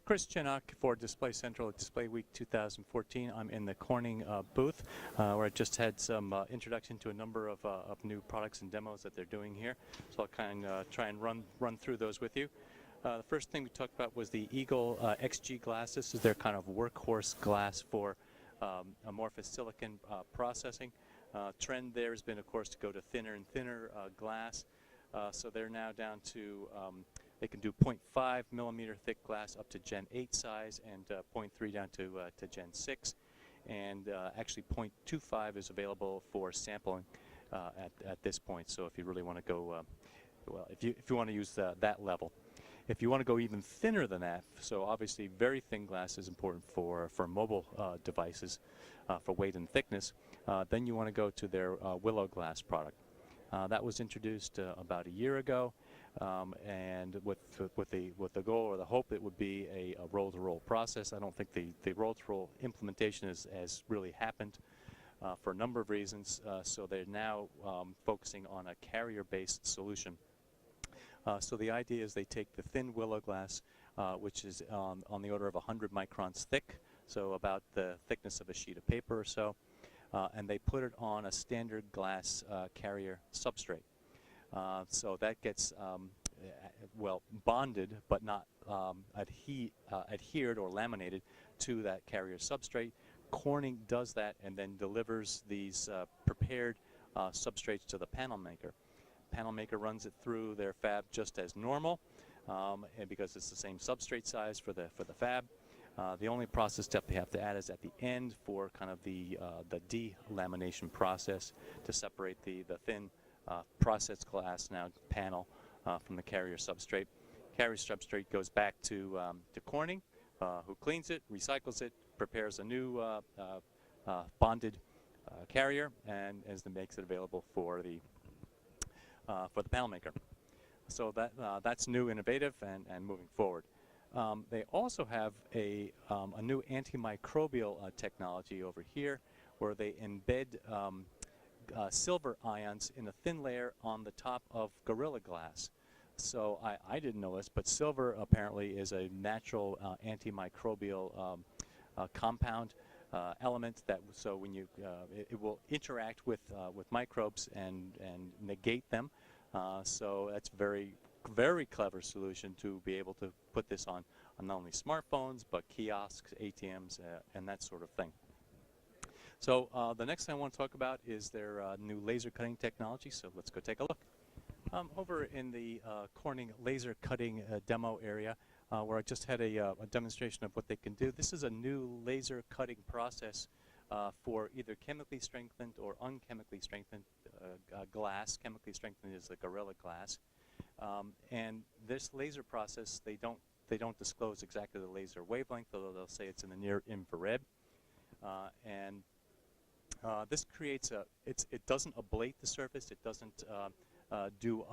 Chris Chinnock for Display Central at Display Week 2014. I'm in the Corning booth where I just had some introduction to a number of new products and demos that they're doing here. So I'll kind of try and run through those with you. The first thing we talked about was the Eagle XG glass. This is their kind of workhorse glass for amorphous silicon processing. Trend there has been, of course, to go to thinner and thinner glass. So they're now down to they can do 0.5 millimeter thick glass up to Gen 8 size, and 0.3 down to Gen 6, and actually 0.25 is available for sampling at this point. So if you really want to go, well, if you want to use that level. If you want to go even thinner than that, so obviously very thin glass is important for mobile devices for weight and thickness, then you want to go to their Willow glass product. That was introduced about a year ago, and with the goal or the hope it would be a roll-to-roll process. I don't think the roll-to-roll implementation has really happened for a number of reasons. So they're now focusing on a carrier-based solution. So the idea is they take the thin Willow glass, which is on the order of 100 microns thick, so about the thickness of a sheet of paper or so, and they put it on a standard glass carrier substrate. So that gets well bonded, but not adhered or laminated to that carrier substrate. Corning does that and then delivers these prepared substrates to the panel maker. Panel maker runs it through their fab just as normal, and because it's the same substrate size for the fab. The only process step they have to add is at the end for kind of the delamination process to separate the thin process glass now panel from the carrier substrate. Carrier substrate goes back to Corning, who cleans it, recycles it, prepares a new bonded carrier, and makes it available for the panel maker. So that's new, innovative, and moving forward. They also have a new antimicrobial technology over here, where they embed silver ions in a thin layer on the top of Gorilla Glass. So I didn't know this, but silver apparently is a natural antimicrobial compound element that, so when you it will interact with microbes and negate them. So that's very clever solution to be able to put this on not only smartphones but kiosks, ATMs, and that sort of thing. So the next thing I want to talk about is their new laser cutting technology. So let's go take a look. Over in the Corning laser cutting demo area, where I just had a demonstration of what they can do. This is a new laser cutting process for either chemically strengthened or unchemically strengthened glass. Chemically strengthened is the Gorilla Glass, and this laser process, they don't disclose exactly the laser wavelength, although they'll say it's in the near infrared. And this creates it doesn't ablate the surface. It doesn't do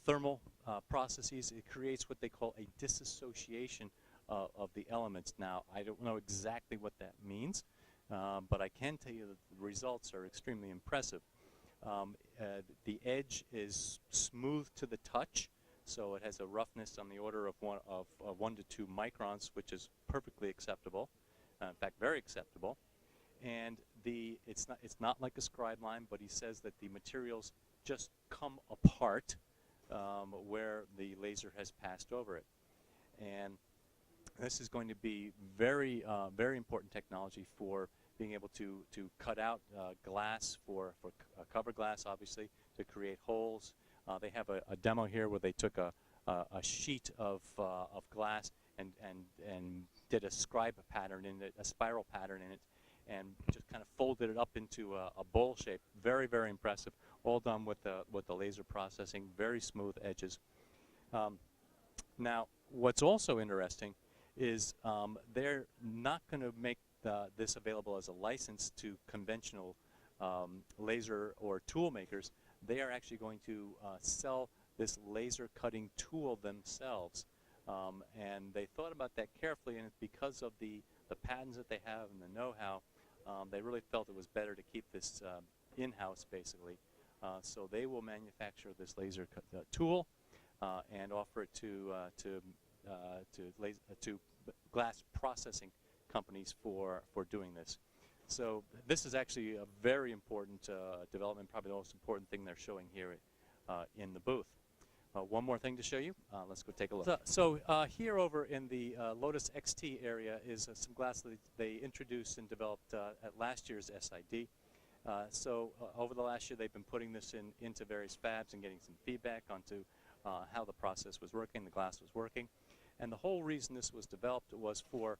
thermal processes. It creates what they call a disassociation of the elements. Now, I don't know exactly what that means, but I can tell you that the results are extremely impressive. The edge is smooth to the touch, so it has a roughness on the order of 1 to 2 microns, which is perfectly acceptable. In fact, very acceptable. And it's not like a scribe line, but he says that the materials just come apart where the laser has passed over it. And this is going to be very important technology for being able to cut out glass for cover glass, obviously, to create holes. They have a demo here where they took a sheet of glass and did a scribe pattern in it, a spiral pattern in it, and just kind of folded it up into a bowl shape. Very impressive. All done with the laser processing. Very smooth edges. Now, what's also interesting is they're not going to make this available as a license to conventional laser or tool makers. They are actually going to sell this laser cutting tool themselves. And they thought about that carefully, and it's because of the patents that they have and the know-how, they really felt it was better to keep this in-house, basically. So they will manufacture this laser tool. and offer it to glass processing companies for doing this. So this is actually a very important development, probably the most important thing they're showing here in the booth. One more thing to show you. Let's go take a look. So here over in the Lotus XT area is some glass that they introduced and developed at last year's SID. Over the last year, they've been putting this into various fabs and getting some feedback onto how the process was working, the glass was working. And the whole reason this was developed was for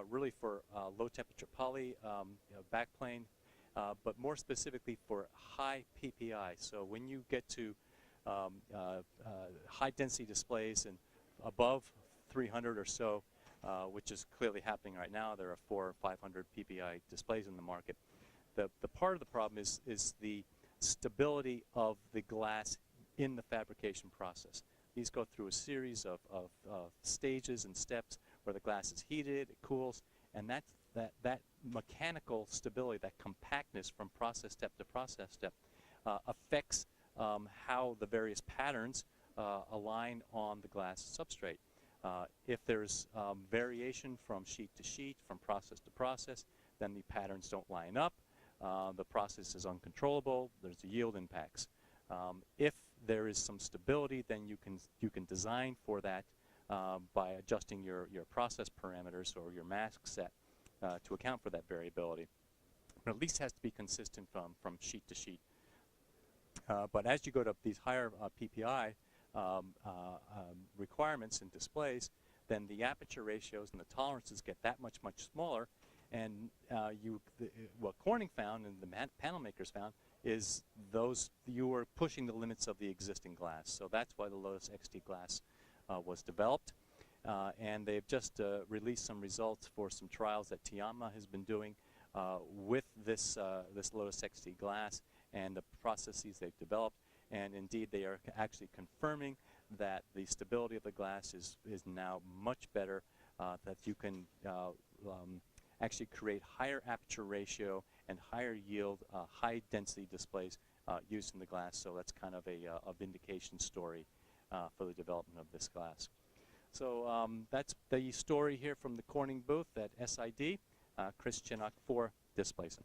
really for low temperature poly backplane, but more specifically for high PPI. So when you get to high density displays and above 300 or so, which is clearly happening right now, there are 400 or 500 PPI displays in the market. The part of the problem is the stability of the glass in the fabrication process. These go through a series of stages and steps where the glass is heated, it cools, and that mechanical stability, that compactness from process step to process step affects how the various patterns align on the glass substrate. If there's variation from sheet to sheet, from process to process, then the patterns don't line up. The process is uncontrollable. There's yield impacts. If there is some stability, then you can design for that by adjusting your process parameters or your mask set to account for that variability. But at least has to be consistent from sheet to sheet. But as you go to these higher PPI requirements and displays, then the aperture ratios and the tolerances get that much smaller. And what Corning found and the panel makers found is you are pushing the limits of the existing glass. So that's why the Lotus XT glass was developed. And they've just released some results for some trials that Tianma has been doing with this Lotus XT glass and the processes they've developed. And indeed, they are actually confirming that the stability of the glass is now much better, that you can actually create higher aperture ratio and higher yield, high density displays used in the glass. So that's kind of a vindication story for the development of this glass. So that's the story here from the Corning booth at SID. Chris Chinnock for Displacing.